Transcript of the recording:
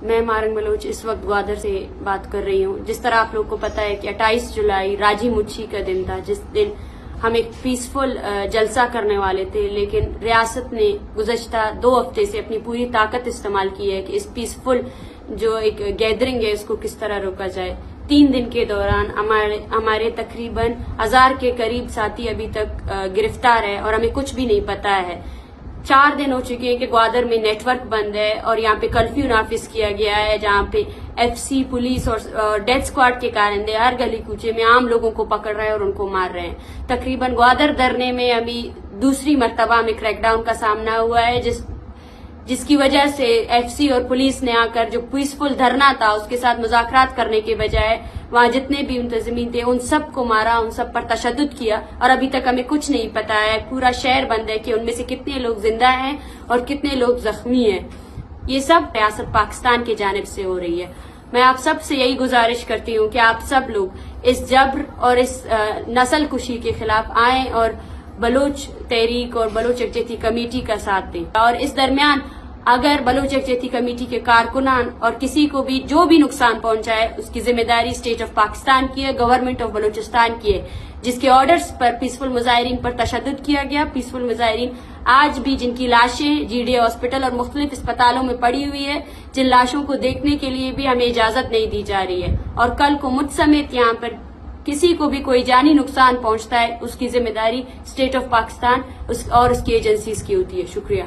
میں مارنگ بلوچ اس وقت گوادر سے بات کر رہی ہوں. جس طرح آپ لوگ کو پتا ہے کہ 28 جولائی راجی مچھی کا دن تھا، جس دن ہم ایک پیسفل جلسہ کرنے والے تھے، لیکن ریاست نے گزشتہ 2 ہفتے سے اپنی پوری طاقت استعمال کی ہے کہ اس پیسفل جو ایک گیدرنگ ہے اس کو کس طرح روکا جائے. 3 دن کے دوران ہمارے تقریباً 1000 کے قریب ساتھی ابھی تک گرفتار ہے اور ہمیں کچھ بھی نہیں پتا ہے. 4 دن ہو چکے ہیں کہ گوادر میں نیٹ ورک بند ہے اور یہاں پہ کرفیو نافذ کیا گیا ہے، جہاں پہ FC پولیس اور ڈیتھ اسکواڈ کے کارندے ہر گلی کوچے میں عام لوگوں کو پکڑ رہے ہیں اور ان کو مار رہے ہیں. تقریباً گوادر دھرنے میں ابھی دوسری مرتبہ ہمیں کریک ڈاؤن کا سامنا ہوا ہے، جس کی وجہ سے FC اور پولیس نے آ کر جو پیسفل دھرنا تھا اس کے ساتھ مذاکرات کرنے کے بجائے وہاں جتنے بھی منتظمین تھے ان سب کو مارا، ان سب پر تشدد کیا اور ابھی تک ہمیں کچھ نہیں پتا ہے. پورا شہر بند ہے کہ ان میں سے کتنے لوگ زندہ ہیں اور کتنے لوگ زخمی ہیں. یہ سب ریاست پاکستان کی جانب سے ہو رہی ہے. میں آپ سب سے یہی گزارش کرتی ہوں کہ آپ سب لوگ اس جبر اور اس نسل کشی کے خلاف آئیں اور بلوچ تحریک اور بلوچ یکجہتی کمیٹی کا ساتھ دیں. اور اس درمیان اگر بلوچ یکجہتی کمیٹی کے کارکنان اور کسی کو بھی جو بھی نقصان پہنچا ہے اس کی ذمہ داری اسٹیٹ آف پاکستان کی ہے، گورنمنٹ آف بلوچستان کی ہے، جس کے آرڈرز پر پیسفل مظاہرین پر تشدد کیا گیا. پیسفل مظاہرین آج بھی جن کی لاشیں GDA ہاسپٹل اور مختلف اسپتالوں میں پڑی ہوئی ہے، جن لاشوں کو دیکھنے کے لیے بھی ہمیں اجازت نہیں دی جا رہی ہے، اور کل کو مجھ سمیت یہاں پر کسی کو بھی کوئی جانی نقصان پہنچتا ہے اس کی ذمہ داری اسٹیٹ آف پاکستان اور اس کی ایجنسیز کی ہوتی ہے. شکریہ.